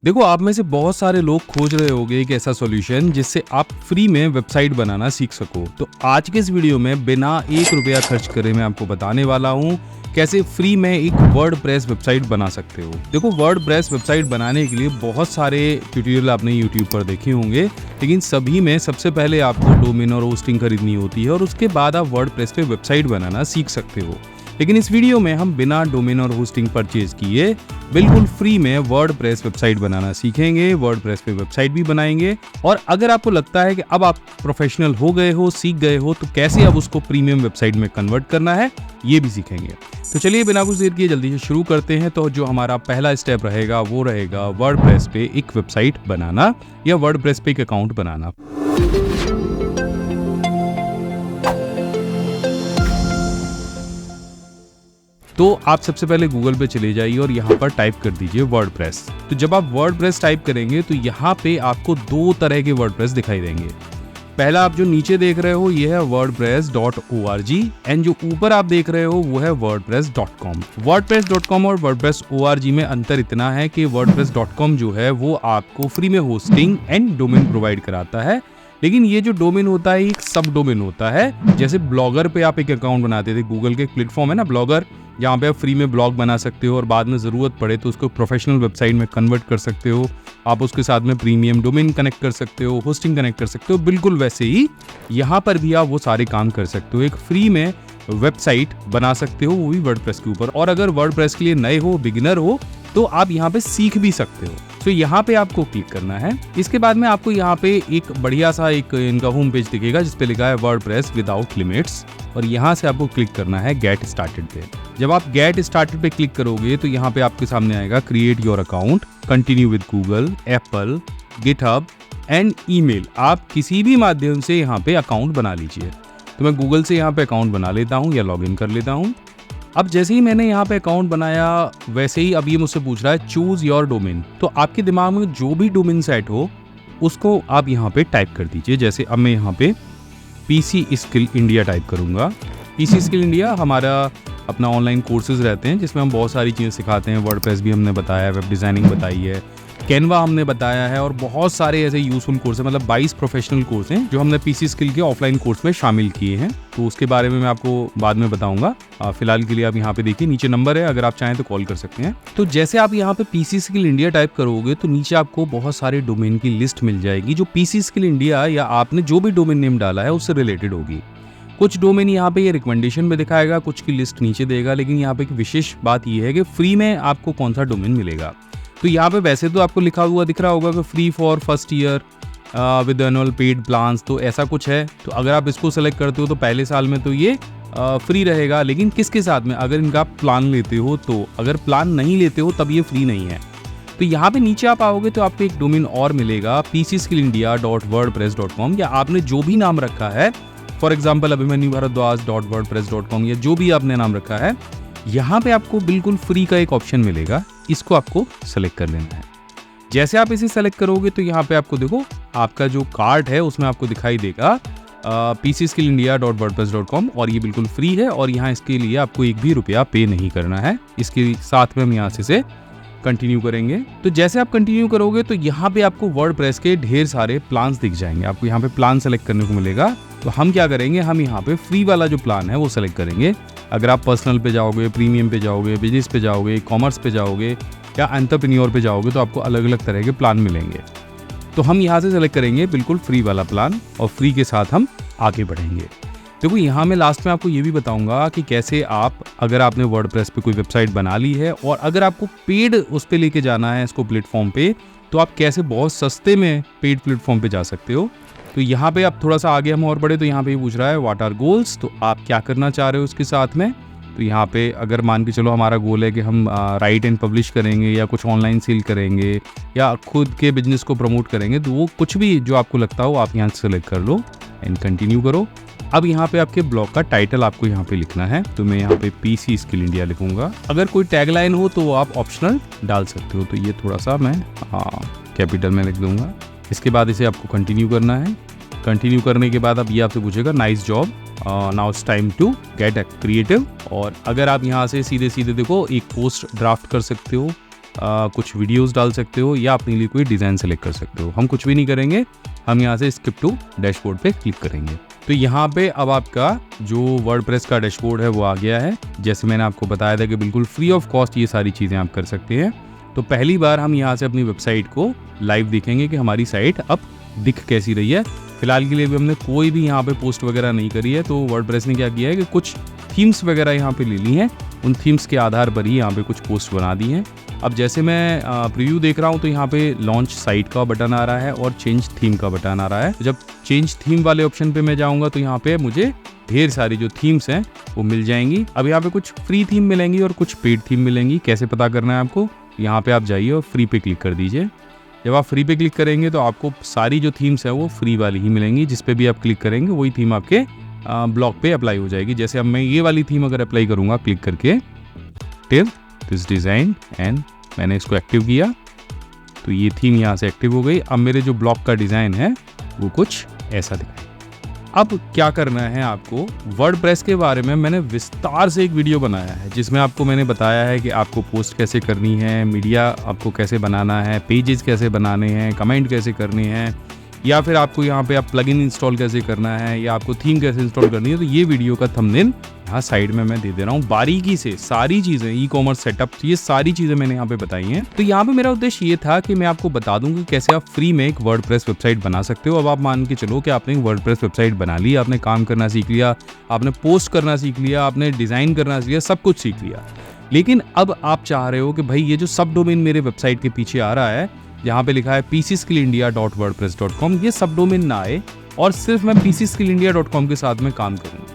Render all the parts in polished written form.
देखो, आप में से बहुत सारे लोग खोज रहे होंगे एक ऐसा सॉल्यूशन जिससे आप फ्री में वेबसाइट बनाना सीख सको। तो आज के इस वीडियो में बिना ₹1 खर्च करे मैं आपको बताने वाला हूँ कैसे फ्री में एक वर्डप्रेस वेबसाइट बना सकते हो। देखो, वर्डप्रेस वेबसाइट बनाने के लिए बहुत सारे ट्यूटोरियल आपने यूट्यूब पर देखे होंगे, लेकिन सभी में सबसे पहले आपको डोमेन और होस्टिंग खरीदनी होती है और उसके बाद आप वर्डप्रेस पे वेबसाइट बनाना सीख सकते हो। लेकिन इस वीडियो में हम बिना डोमेन और होस्टिंग परचेज किए बिल्कुल फ्री में वर्डप्रेस वेबसाइट बनाना सीखेंगे, वर्डप्रेस पे वेबसाइट भी बनाएंगे। और अगर आपको लगता है कि अब आप प्रोफेशनल हो गए हो, सीख गए हो, तो कैसे अब उसको प्रीमियम वेबसाइट में कन्वर्ट करना है ये भी सीखेंगे। तो चलिए बिना कुछ देर किए जल्दी से शुरू करते हैं। तो जो हमारा पहला स्टेप रहेगा वो रहेगा वर्डप्रेस पे एक वेबसाइट बनाना या वर्डप्रेस पे एक अकाउंट बनाना। तो आप सबसे पहले गूगल पे चले जाइए और यहाँ पर टाइप कर दीजिए वर्डप्रेस। तो जब आप वर्डप्रेस टाइप करेंगे तो यहाँ पे आपको दो तरह के वर्डप्रेस दिखाई देंगे। पहला आप जो नीचे देख रहे हो ये है wordpress.org एंड जो ऊपर आप देख रहे हो वो है wordpress.com। wordpress.com और wordpress.org में अंतर इतना है कि wordpress.com जो है वो आपको फ्री में होस्टिंग एंड डोमेन प्रोवाइड कराता है, लेकिन ये जो डोमेन होता है एक सब डोमेन होता है। जैसे ब्लॉगर पे आप एक अकाउंट बनाते थे, गूगल के एक प्लेटफॉर्म है ना ब्लॉगर, जहाँ पे आप फ्री में ब्लॉग बना सकते हो और बाद में ज़रूरत पड़े तो उसको प्रोफेशनल वेबसाइट में कन्वर्ट कर सकते हो। आप उसके साथ में प्रीमियम डोमेन कनेक्ट कर सकते हो, होस्टिंग कनेक्ट कर सकते हो। बिल्कुल वैसे ही यहाँ पर भी आप वो सारे काम कर सकते हो, एक फ्री में वेबसाइट बना सकते हो, वो भी वर्डप्रेस के ऊपर। और अगर वर्डप्रेस के लिए नए हो, बिगिनर हो, तो आप यहाँ पे सीख भी सकते हो। तो यहाँ पे आपको क्लिक करना है। इसके बाद में आपको यहाँ पे एक बढ़िया सा एक इनका होम पेज दिखेगा जिस पे लिखा है वर्डप्रेस विदाउट लिमिट्स, और यहाँ से आपको क्लिक करना है गेट स्टार्टेड पे। जब आप गेट स्टार्टेड पे क्लिक करोगे तो यहाँ पे आपके सामने आएगा create your account, continue with Google, Apple, GitHub and email. आप किसी भी माध्यम से यहाँ पे अकाउंट बना लीजिए। तो मैं गूगल से यहाँ पे अकाउंट बना लेता हूँ या लॉग इन कर लेता हूँ। अब जैसे ही मैंने यहाँ पे अकाउंट बनाया वैसे ही अब ये मुझसे पूछ रहा है चूज योर डोमेन। तो आपके दिमाग में जो भी डोमेन सेट हो उसको आप यहाँ पे टाइप कर दीजिए। जैसे अब मैं यहाँ पे पीसी स्किल इंडिया टाइप करूँगा। पीसी स्किल इंडिया हमारा अपना ऑनलाइन कोर्सेज रहते हैं जिसमें हम बहुत सारी चीज़ें सिखाते हैं। वर्डप्रेस भी हमने बताया, वेब डिज़ाइनिंग बताई है, कैनवा हमने बताया है और बहुत सारे ऐसे यूजफुल कोर्स हैं। मतलब 22 प्रोफेशनल कोर्स हैं जो हमने पीसी स्किल के ऑफलाइन कोर्स में शामिल किए हैं। तो उसके बारे में मैं आपको बाद में बताऊंगा। फिलहाल के लिए आप यहाँ पे देखिए, नीचे नंबर है, अगर आप चाहें तो कॉल कर सकते हैं। तो जैसे आप यहाँ पे पीसी स्किल इंडिया टाइप करोगे तो नीचे आपको बहुत सारे डोमेन की लिस्ट मिल जाएगी जो पीसी स्किल इंडिया या आपने जो भी डोमेन नेम डाला है उससे रिलेटेड होगी। कुछ डोमेन यहाँ पे ये रिकमेंडेशन में दिखाएगा, कुछ की लिस्ट नीचे देगा, लेकिन यहाँ पे एक विशेष बात ये है कि फ्री में आपको कौन सा डोमेन मिलेगा। तो यहाँ पे वैसे तो आपको लिखा हुआ दिख रहा होगा कि free for first year with annual paid plans, तो ऐसा कुछ है। तो अगर आप इसको सेलेक्ट करते हो तो पहले साल में तो ये फ्री रहेगा, लेकिन किसके साथ में, अगर इनका प्लान लेते हो तो। अगर प्लान नहीं लेते हो तब ये फ्री नहीं है। तो यहाँ पे नीचे आप आओगे तो आपको एक डोमेन और मिलेगा pcskillindia.wordpress.com, या आपने जो भी नाम रखा है, फॉर एग्जाम्पल अभिमन्यु भारद्वाज.wordpress.com या जो भी आपने नाम रखा है, यहाँ पे आपको बिल्कुल फ्री का एक ऑप्शन मिलेगा। इसको आपको सेलेक्ट कर लेना है। जैसे आप इसे सेलेक्ट करोगे तो यहाँ पे आपको देखो आपका जो कार्ट है उसमें आपको दिखाई देगा pcskillindia.wordpress.com, और ये बिल्कुल फ्री है और यहाँ इसके लिए आपको एक भी रुपया पे नहीं करना है। इसके साथ में हम यहाँ से कंटिन्यू करेंगे। तो जैसे आप कंटिन्यू करोगे तो यहाँ पे आपको वर्डप्रेस के ढेर सारे प्लान्स दिख जाएंगे। आपको यहाँ पे प्लान सेलेक्ट करने को मिलेगा। तो हम क्या करेंगे, हम यहाँ पे फ्री वाला जो प्लान है वो सेलेक्ट करेंगे। अगर आप पर्सनल पे जाओगे, प्रीमियम पे जाओगे, बिजनेस पे जाओगे, कॉमर्स पे जाओगे या एंटरप्रेन्योर पे जाओगे तो आपको अलग अलग तरह के प्लान मिलेंगे। तो हम यहाँ से सेलेक्ट करेंगे बिल्कुल फ्री वाला प्लान और फ्री के साथ हम आगे बढ़ेंगे। देखो, यहाँ मैं लास्ट में आपको ये भी बताऊंगा कि कैसे आप, अगर आपने वर्डप्रेस पे कोई वेबसाइट बना ली है और अगर आपको पेड उस पे लेके जाना है इसको प्लेटफॉर्म पे, तो आप कैसे बहुत सस्ते में पेड प्लेटफॉर्म पे जा सकते हो। तो यहाँ पे आप थोड़ा सा आगे हम और बढ़े तो यहाँ पे पूछ रहा है व्हाट आर गोल्स, तो आप क्या करना चाह रहे हो उसके साथ में। तो यहाँ पे अगर मान के चलो हमारा गोल है कि हम राइट एंड पब्लिश करेंगे या कुछ ऑनलाइन सेल करेंगे या खुद के बिजनेस को प्रमोट करेंगे, तो वो कुछ भी जो आपको लगता हो आप यहाँ से सेलेक्ट कर लो एंड कंटिन्यू करो। अब यहाँ पे आपके ब्लॉग का टाइटल आपको यहाँ पे लिखना है। तो मैं यहाँ पे पीसी स्किल इंडिया लिखूंगा। अगर कोई टैगलाइन हो तो वो आप ऑप्शनल डाल सकते हो। तो ये थोड़ा सा मैं कैपिटल में लिख दूंगा। इसके बाद इसे आपको कंटिन्यू करना है। कंटिन्यू करने के बाद अब ये आपसे पूछेगा nice job, now it's time to get creative. और अगर आप यहाँ से सीधे सीधे देखो एक पोस्ट ड्राफ्ट कर सकते हो कुछ वीडियोस डाल सकते हो या अपने लिए कोई डिज़ाइन सेलेक्ट कर सकते हो। हम कुछ भी नहीं करेंगे, हम यहाँ से स्किप टू डैशबोर्ड पे क्लिक करेंगे। तो यहाँ पे अब आपका जो वर्डप्रेस का डैशबोर्ड है वो आ गया है। जैसे मैंने आपको बताया था कि बिल्कुल फ्री ऑफ कॉस्ट ये सारी चीज़ें आप कर सकते हैं। तो पहली बार हम यहाँ से अपनी वेबसाइट को लाइव देखेंगे कि हमारी साइट अब दिख कैसी रही है। फिलहाल के लिए भी हमने कोई भी यहाँ पे पोस्ट वगैरह नहीं करी है। तो वर्डप्रेस ने क्या किया है कि कुछ थीम्स वगैरह यहाँ पे ले ली हैं, उन थीम्स के आधार पर ही यहाँ पे कुछ पोस्ट बना दी हैं। अब जैसे मैं प्रीव्यू देख रहा हूँ तो यहाँ पे लॉन्च साइट का बटन आ रहा है और चेंज थीम का बटन आ रहा है। जब चेंज थीम वाले ऑप्शन पे मैं जाऊँगा तो यहाँ पे मुझे ढेर सारी जो थीम्स हैं वो मिल जाएंगी। अब यहाँ पे कुछ फ्री थीम मिलेंगी और कुछ पेड थीम मिलेंगी। कैसे पता करना है आपको, यहाँ पे आप जाइए और फ्री पे क्लिक कर दीजिए। जब आप फ्री पे क्लिक करेंगे तो आपको सारी जो थीम्स है वो फ्री वाली ही मिलेंगी। जिस पे भी आप क्लिक करेंगे वही थीम आपके ब्लॉग पे अप्लाई हो जाएगी। जैसे अब मैं ये वाली थीम अगर अप्लाई करूँगा क्लिक करके टिल दिस डिज़ाइन एंड मैंने इसको एक्टिव किया तो ये थीम यहाँ से एक्टिव हो गई। अब मेरे जो ब्लॉग का डिज़ाइन है वो कुछ ऐसा दिखाई। अब क्या करना है आपको, वर्डप्रेस के बारे में मैंने विस्तार से एक वीडियो बनाया है जिसमें आपको मैंने बताया है कि आपको पोस्ट कैसे करनी है, मीडिया आपको कैसे बनाना है, पेजेस कैसे बनाने हैं, कमेंट कैसे करने हैं, या फिर आपको यहाँ पे आप प्लगइन इंस्टॉल कैसे करना है या आपको थीम कैसे इंस्टॉल करनी है। तो ये वीडियो का थंबनेल यहाँ साइड में मैं दे दे रहा हूँ। बारीकी से सारी चीज़ें, ई कॉमर्स सेटअप, ये सारी चीज़ें मैंने यहाँ पे बताई हैं। तो यहाँ पे मेरा उद्देश्य ये था कि मैं आपको बता दूँ कि कैसे आप फ्री में एक वर्डप्रेस वेबसाइट बना सकते हो। अब आप मान के चलो कि आपने एक वर्डप्रेस वेबसाइट बना ली, आपने काम करना सीख लिया, आपने पोस्ट करना सीख लिया, आपने डिज़ाइन करना सीख लिया, सब कुछ सीख लिया। लेकिन अब आप चाह रहे हो कि भाई ये जो सब डोमेन मेरे वेबसाइट के पीछे आ रहा है, यहाँ पे लिखा है pcskillindia.wordpress.com, ये सब डोमेन ना आए और सिर्फ मैं pcskillindia.com के साथ में काम करूँ।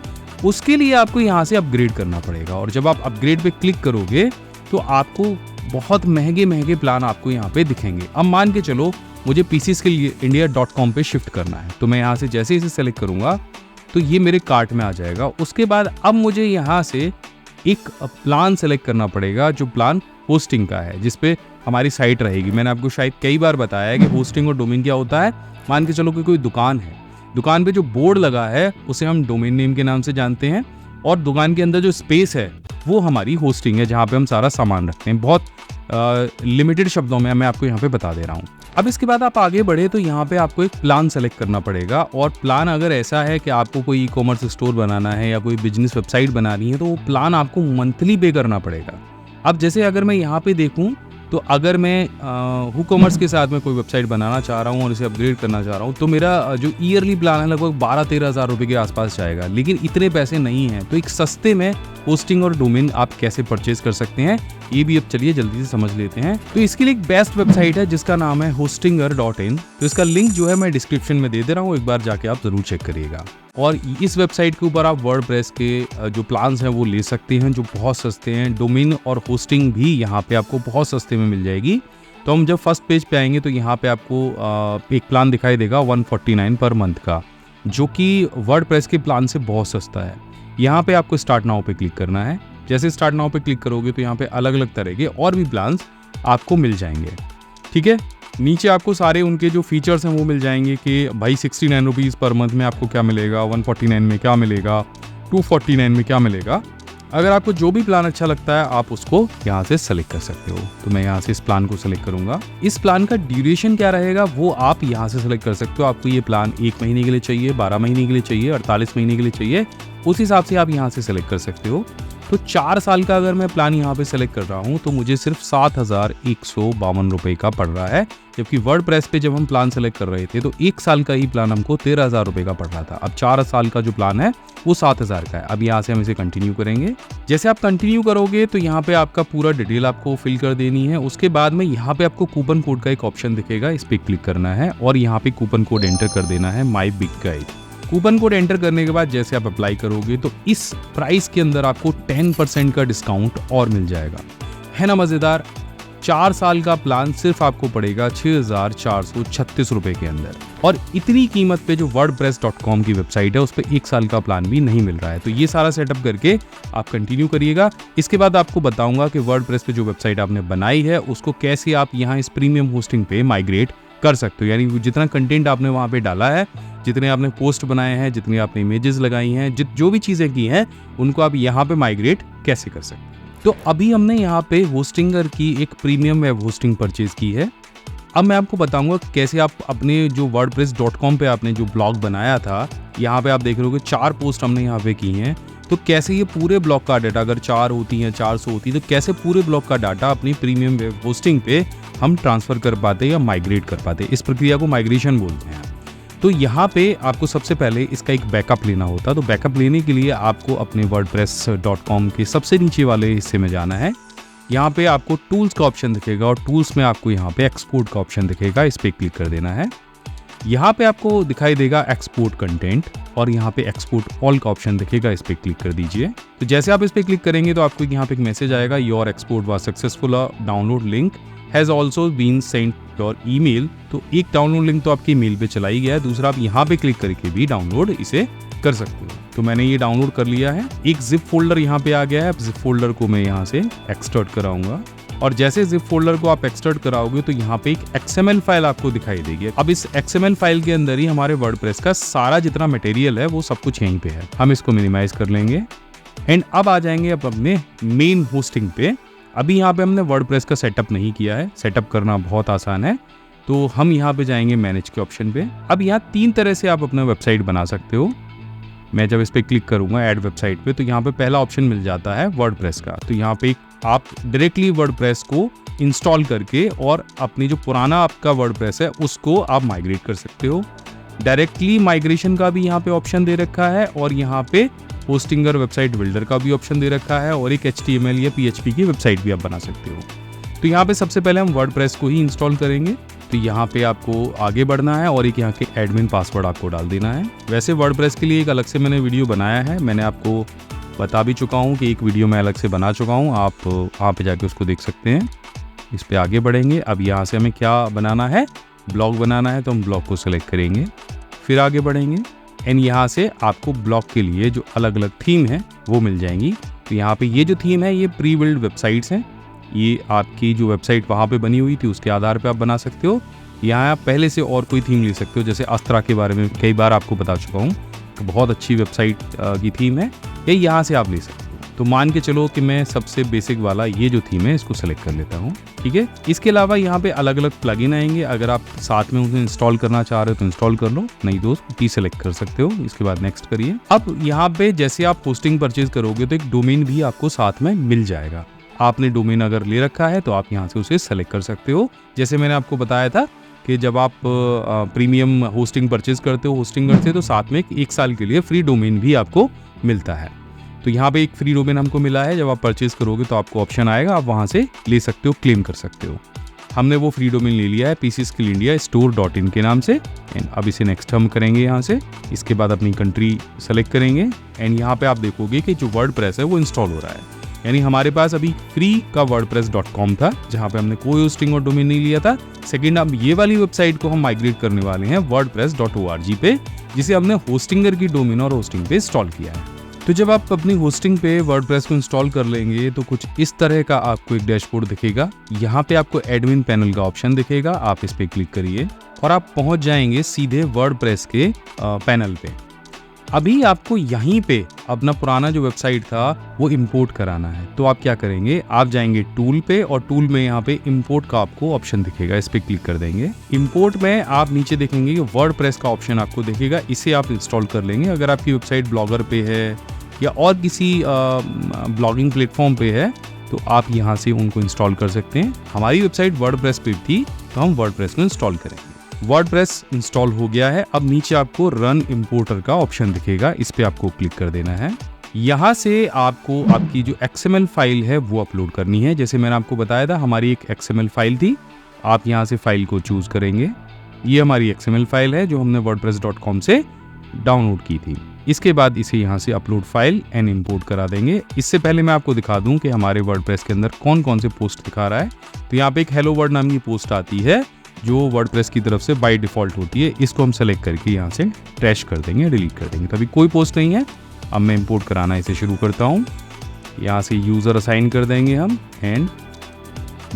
उसके लिए आपको यहाँ से अपग्रेड करना पड़ेगा। और जब आप अपग्रेड पे क्लिक करोगे तो आपको बहुत महंगे महंगे प्लान आपको यहाँ पे दिखेंगे। अब मान के चलो मुझे pcskillindia.com पे शिफ्ट करना है, तो मैं यहाँ से जैसे इसे सेलेक्ट करूँगा तो ये मेरे कार्ट में आ जाएगा। उसके बाद अब मुझे यहाँ से एक प्लान सेलेक्ट करना पड़ेगा जो प्लान होस्टिंग का है, जिसपे हमारी साइट रहेगी। मैंने आपको शायद कई बार बताया है कि होस्टिंग और डोमेन क्या होता है। मान के चलो कि कोई दुकान है, दुकान पे जो बोर्ड लगा है उसे हम डोमेन नेम के नाम से जानते हैं और दुकान के अंदर जो स्पेस है वो हमारी होस्टिंग है, जहाँ पे हम सारा सामान रखते हैं। बहुत लिमिटेड शब्दों में मैं आपको यहाँ पे बता दे रहा हूँ। अब इसके बाद आप आगे बढ़े तो यहाँ पे आपको एक प्लान सेलेक्ट करना पड़ेगा। और प्लान अगर ऐसा है कि आपको कोई ई कॉमर्स स्टोर बनाना है या कोई बिजनेस वेबसाइट बनानी है तो वो प्लान आपको मंथली पे करना पड़ेगा। अब जैसे अगर मैं यहाँ पे देखूँ तो अगर मैं WooCommerce के साथ में कोई वेबसाइट बनाना चाह रहा हूँ और इसे अपग्रेड करना चाह रहा हूँ तो मेरा जो ईयरली प्लान है लगभग 12-13 हज़ार रुपये के आसपास जाएगा। लेकिन इतने पैसे नहीं हैं, तो एक सस्ते में होस्टिंग और डोमेन आप कैसे परचेज कर सकते हैं ये भी अब चलिए जल्दी से समझ लेते हैं। तो इसके लिए एक बेस्ट वेबसाइट है जिसका नाम है hostinger.in। तो इसका लिंक जो है मैं डिस्क्रिप्शन में दे दे रहा हूँ, एक बार जाके आप जरूर चेक करिएगा। और इस वेबसाइट के ऊपर आप वर्डप्रेस के जो प्लान्स हैं वो ले सकते हैं जो बहुत सस्ते हैं। डोमेन और होस्टिंग भी यहाँ पे आपको बहुत सस्ते में मिल जाएगी। तो हम जब फर्स्ट पेज पे आएंगे तो यहाँ पे आपको एक प्लान दिखाई देगा 149 पर मंथ का, जो कि वर्डप्रेस के प्लान से बहुत सस्ता है। यहाँ पे आपको स्टार्ट नाउ पे क्लिक करना है। जैसे स्टार्ट नाउ पे क्लिक करोगे तो यहाँ पे अलग अलग तरह के और भी प्लान्स आपको मिल जाएंगे। ठीक है, नीचे आपको सारे उनके जो फीचर्स हैं वो मिल जाएंगे कि भाई 69 रुपीज़ पर मंथ में आपको क्या मिलेगा, 149 में क्या मिलेगा, 249 में क्या मिलेगा। अगर आपको जो भी प्लान अच्छा लगता है आप उसको यहाँ से सेलेक्ट कर सकते हो। तो मैं यहाँ से इस प्लान को सेलेक्ट करूँगा। इस प्लान का ड्यूरेशन क्या रहेगा वो आप यहाँ से सेलेक्ट कर सकते हो। आपको ये प्लान 1 महीने के लिए चाहिए, 12 महीने के लिए चाहिए, 48 महीने के लिए चाहिए, उस हिसाब से आप यहाँ से सेलेक्ट कर सकते हो। तो 4 साल का अगर मैं प्लान यहाँ पे सेलेक्ट कर रहा हूँ तो मुझे सिर्फ 7,152 रुपये का पड़ रहा है, जबकि वर्डप्रेस पे जब हम प्लान सेलेक्ट कर रहे थे तो 1 साल का ही प्लान हमको 13,000 रुपये का पड़ रहा था। अब 4 साल का जो प्लान है वो 7,000 का है। अब यहाँ से हम इसे कंटिन्यू करेंगे। जैसे आप कंटिन्यू करोगे तो यहाँ पे आपका पूरा डिटेल आपको फिल कर देनी है। उसके बाद में यहाँ पे आपको कूपन कोड का एक ऑप्शन दिखेगा, इस पर क्लिक करना है और यहाँ पे कूपन कोड एंटर कर देना है माई big guide. Coupon code enter करने के बाद जैसे आप अप्लाई करोगे तो इस प्राइस के अंदर आपको 10% का डिस्काउंट और मिल जाएगा। है ना मज़ेदार। 4 साल का प्लान सिर्फ आपको पड़ेगा 6,436 रुपये के अंदर। और इतनी कीमत पे जो wordpress.com की वेबसाइट है उस पर 1 साल का प्लान भी नहीं मिल रहा है। तो ये सारा सेटअप करके आप कंटिन्यू करिएगा। इसके बाद आपको बताऊंगा कि वर्डप्रेस पे जो वेबसाइट आपने बनाई है उसको कैसे आप यहाँ इस प्रीमियम होस्टिंग पे माइग्रेट कर सकते हो। यानी जितना कंटेंट आपने वहाँ पे डाला है, जितने आपने पोस्ट बनाए हैं, जितनी आपने इमेजेस लगाई हैं, जो भी चीज़ें की हैं उनको आप यहाँ पे माइग्रेट कैसे कर सकते हैं। तो अभी हमने यहाँ पे होस्टिंगर की एक प्रीमियम वेब होस्टिंग परचेज की है। अब मैं आपको बताऊंगा कैसे आप अपने जो wordpress.com पे आपने जो ब्लॉग बनाया था, यहाँ पे आप देख रहे हो कि 4 पोस्ट हमने यहाँ पे की हैं, तो कैसे ये पूरे ब्लॉग का डाटा, अगर 4 होती हैं 400 होती है, तो कैसे पूरे ब्लॉग का डाटा अपनी प्रीमियम वेब होस्टिंग पे हम ट्रांसफ़र कर पाते या माइग्रेट कर पाते। इस प्रक्रिया को माइग्रेशन बोलते हैं। तो यहाँ पे आपको सबसे पहले इसका एक बैकअप लेना होता है। तो बैकअप लेने के लिए आपको अपने wordpress.com के सबसे नीचे वाले हिस्से में जाना है। यहाँ पे आपको टूल्स का ऑप्शन दिखेगा और टूल्स में आपको यहाँ पे एक्सपोर्ट का ऑप्शन दिखेगा, इस पर क्लिक कर देना है। यहाँ पे आपको दिखाई देगा एक्सपोर्ट कंटेंट और यहाँ पे एक्सपोर्ट ऑल का ऑप्शन दिखेगा, इस पर क्लिक कर दीजिए। तो जैसे आप इस पर क्लिक करेंगे तो आपको यहाँ पे एक मैसेज आएगा, your export was successful, download link has also been sent your email. तो एक डाउनलोड लिंक तो आपकी ईमेल पे चला ही गया है, दूसरा आप यहाँ पे क्लिक करके भी डाउनलोड इसे कर सकते हो। तो मैंने ये डाउनलोड कर लिया है। एक जिप फोल्डर यहाँ पे आ गया है। जिप फोल्डर को मैं यहाँ से एक्सट्रैक्ट कराऊंगा और जैसे जिप फोल्डर को आप एक्सट्रैक्ट कराओगे तो यहाँ पे एक XML फाइल आपको दिखाई देगी। अब इस XML फाइल के अंदर ही हमारे वर्डप्रेस का सारा जितना मटेरियल है वो सब कुछ यहीं पे है। हम इसको मिनिमाइज कर लेंगे एंड अब आ जाएंगे अपने मेन होस्टिंग पे। अभी यहाँ पे हमने वर्डप्रेस का सेटअप नहीं किया है, सेटअप करना बहुत आसान है। तो हम यहाँ पे जाएंगे मैनेज के ऑप्शन पे। अब यहाँ 3 तरह से आप अपना वेबसाइट बना सकते हो। मैं जब इस पर क्लिक करूंगा ऐड वेबसाइट पे, तो यहाँ पे पहला ऑप्शन मिल जाता है वर्डप्रेस का। तो यहाँ पे आप डायरेक्टली वर्डप्रेस को इंस्टॉल करके और अपनी जो पुराना आपका वर्डप्रेस है उसको आप माइग्रेट कर सकते हो। डायरेक्टली माइग्रेशन का भी यहाँ पे ऑप्शन दे रखा है और यहाँ पे होस्टिंगर वेबसाइट बिल्डर का भी ऑप्शन दे रखा है और एक HTML या PHP की वेबसाइट भी आप बना सकते हो। तो यहाँ पे सबसे पहले हम वर्डप्रेस को ही इंस्टॉल करेंगे। तो यहाँ पे आपको आगे बढ़ना है और एक यहाँ के एडमिन पासवर्ड आपको डाल देना है। वैसे वर्डप्रेस के लिए एक अलग से मैंने वीडियो बनाया है, मैंने आपको बता भी चुका हूँ कि एक वीडियो मैं अलग से बना चुका हूँ, आप वहाँ पे जाके उसको देख सकते हैं। इस पे आगे बढ़ेंगे। अब यहाँ से हमें क्या बनाना है, ब्लॉग बनाना है, तो हम ब्लॉग को सिलेक्ट करेंगे, फिर आगे बढ़ेंगे एंड यहाँ से आपको ब्लॉग के लिए जो अलग अलग थीम है वो मिल जाएंगी। तो यहाँ पे ये जो थीम है ये प्री बिल्ड वेबसाइट्स हैं, ये आपकी जो वेबसाइट वहाँ पे बनी हुई थी उसके आधार पे आप बना सकते हो। यहाँ आप पहले से और कोई थीम ले सकते हो, जैसे अस्त्रा के बारे में कई बार आपको बता चुका हूँ, तो बहुत अच्छी वेबसाइट की थीम है, ये यहाँ से आप ले सकते हो। तो मान के चलो कि मैं सबसे बेसिक वाला ये जो थीम है इसको सेलेक्ट कर लेता हूँ, ठीक है। इसके अलावा यहाँ पे अलग अलग प्लगइन आएंगे, अगर आप साथ में उसे इंस्टॉल करना चाह रहे हो तो इंस्टॉल कर लो, नहीं तो टी सेलेक्ट कर सकते हो। इसके बाद नेक्स्ट करिए। अब यहाँ पे जैसे आप होस्टिंग परचेज करोगे तो एक डोमेन भी आपको साथ में मिल जाएगा। आपने डोमेन अगर ले रखा है तो आप यहाँ से उसे सेलेक्ट कर सकते हो। जैसे मैंने आपको बताया था कि जब आप प्रीमियम होस्टिंग परचेज करते हो, होस्टिंग करते हो, तो साथ में 1 साल के लिए फ्री डोमेन भी आपको मिलता है। तो यहाँ पे एक फ्री डोमेन हमको मिला है, जब आप परचेज करोगे तो आपको ऑप्शन आएगा, आप वहाँ से ले सकते हो, क्लेम कर सकते हो। हमने वो फ्री डोमेन ले लिया है PCSkillindia.store.in के नाम से एंड अब इसे नेक्स्ट हम करेंगे यहाँ से। इसके बाद अपनी कंट्री सेलेक्ट करेंगे एंड यहाँ पे आप देखोगे कि जो वर्डप्रेस है वो इंस्टॉल हो रहा है। यानी हमारे पास अभी फ्री का wordpress.com था जहाँ पे हमने कोई होस्टिंग और डोमेन नहीं लिया था। सेकंड, अब ये वाली वेबसाइट को हम माइग्रेट करने वाले हैं wordpress.org पे, जिसे हमने होस्टिंगर की डोमेन और होस्टिंग पे इंस्टॉल किया है। तो जब आप अपनी होस्टिंग पे वर्डप्रेस को इंस्टॉल कर लेंगे तो कुछ इस तरह का आपको एक डैशबोर्ड दिखेगा। यहाँ पे आपको एडमिन पैनल का ऑप्शन दिखेगा, आप इस पे क्लिक करिए और आप पहुंच जाएंगे सीधे वर्डप्रेस के पैनल पे। अभी आपको यहीं पे अपना पुराना जो वेबसाइट था वो इंपोर्ट कराना है। तो आप क्या करेंगे, आप जाएंगे टूल पे और टूल में यहाँ पे इंपोर्ट का आपको ऑप्शन दिखेगा, इस पे क्लिक कर देंगे। इंपोर्ट में आप नीचे देखेंगे कि वर्डप्रेस का ऑप्शन आपको दिखेगा, इसे आप इंस्टॉल कर लेंगे। अगर आपकी वेबसाइट ब्लॉगर पे है या और किसी ब्लॉगिंग प्लेटफॉर्म पे है तो आप यहाँ से उनको इंस्टॉल कर सकते हैं। हमारी वेबसाइट वर्डप्रेस पे थी तो हम वर्डप्रेस को इंस्टॉल करेंगे। वर्डप्रेस इंस्टॉल हो गया है। अब नीचे आपको रन इंपोर्टर का ऑप्शन दिखेगा, इस पे आपको क्लिक कर देना है। यहाँ से आपको आपकी जो XML फाइल है वो अपलोड करनी है। जैसे मैंने आपको बताया था हमारी एक XML फाइल थी, आप यहाँ से फाइल को चूज करेंगे। ये हमारी XML फाइल है जो हमने wordpress.com से डाउनलोड की थी। इसके बाद इसे यहाँ से अपलोड फाइल एंड इंपोर्ट करा देंगे। इससे पहले मैं आपको दिखा दूं कि हमारे वर्डप्रेस के अंदर कौन कौन से पोस्ट दिखा रहा है। तो यहाँ पे एक हेलो वर्ड नाम की पोस्ट आती है जो वर्डप्रेस की तरफ से बाय डिफॉल्ट होती है। इसको हम सेलेक्ट करके यहाँ से ट्रैश कर देंगे, डिलीट कर देंगे। तो अभी कोई पोस्ट नहीं है। अब मैं इंपोर्ट कराना इसे शुरू करता हूँ। यहाँ से यूज़र असाइन कर देंगे हम and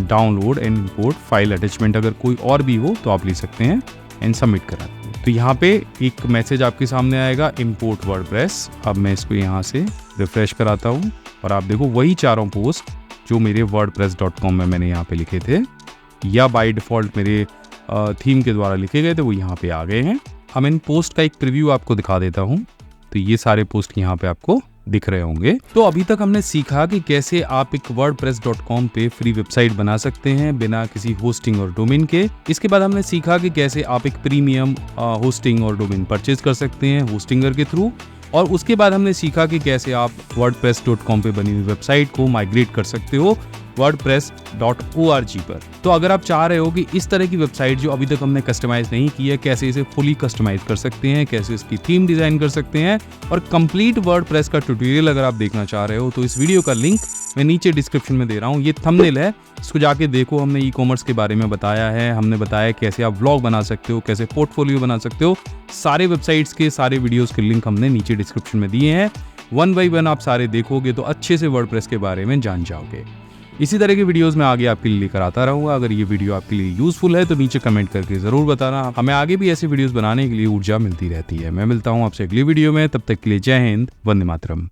download and import file attachment अगर कोई और भी हो तो आप ले सकते हैं एंड सबमिट करा। तो यहाँ पे एक मैसेज आपके सामने आएगा इंपोर्ट वर्डप्रेस। अब मैं इसको यहाँ से रिफ्रेश कराता हूँ और आप देखो वही चारों पोस्ट जो मेरे wordpress.com में मैंने यहाँ पे लिखे थे या बाय डिफ़ॉल्ट मेरे थीम के द्वारा लिखे गए थे, वो यहाँ पे आ गए हैं। हम इन पोस्ट का एक प्रीव्यू आपको दिखा देता हूँ। तो ये सारे पोस्ट यहाँ पे आपको दिख रहे होंगे। तो अभी तक हमने सीखा कि कैसे आप एक wordpress.com पे फ्री वेबसाइट बना सकते हैं बिना किसी होस्टिंग और डोमेन के। इसके बाद हमने सीखा कि कैसे आप एक प्रीमियम होस्टिंग और डोमेन परचेज कर सकते हैं होस्टिंगर के थ्रू। और उसके बाद हमने सीखा कि कैसे आप wordpress.com पे बनी हुई वेबसाइट को माइग्रेट कर सकते हो wordpress.org पर। तो अगर आप चाह रहे हो कि इस तरह की वेबसाइट जो अभी तक हमने कस्टमाइज नहीं की है, कैसे इसे फुली कस्टमाइज कर सकते हैं, कैसे इसकी थीम डिजाइन कर सकते हैं और कंप्लीट वर्डप्रेस का ट्यूटोरियल अगर आप देखना चाह रहे हो, तो इस वीडियो का लिंक मैं नीचे डिस्क्रिप्शन में दे रहा हूँ। ये थंबनेल है, इसको जाके देखो। हमने ई कॉमर्स के बारे में बताया है, हमने बताया कैसे आप व्लॉग बना सकते हो, कैसे पोर्टफोलियो बना सकते हो। सारे वेबसाइट्स के सारे वीडियोस के लिंक हमने नीचे डिस्क्रिप्शन में दिए हैं। 1 बाय 1 आप सारे देखोगे तो अच्छे से वर्डप्रेस के बारे में जान जाओगे। इसी तरह के वीडियोस मैं आगे आपके लिए लेकर आता रहूँगा। अगर ये वीडियो आपके लिए यूजफुल है तो नीचे कमेंट करके ज़रूर बताना। हमें आगे भी ऐसे वीडियोस बनाने के लिए ऊर्जा मिलती रहती है। मैं मिलता हूँ आपसे अगली वीडियो में, तब तक के लिए जय हिंद, वंदे मातरम।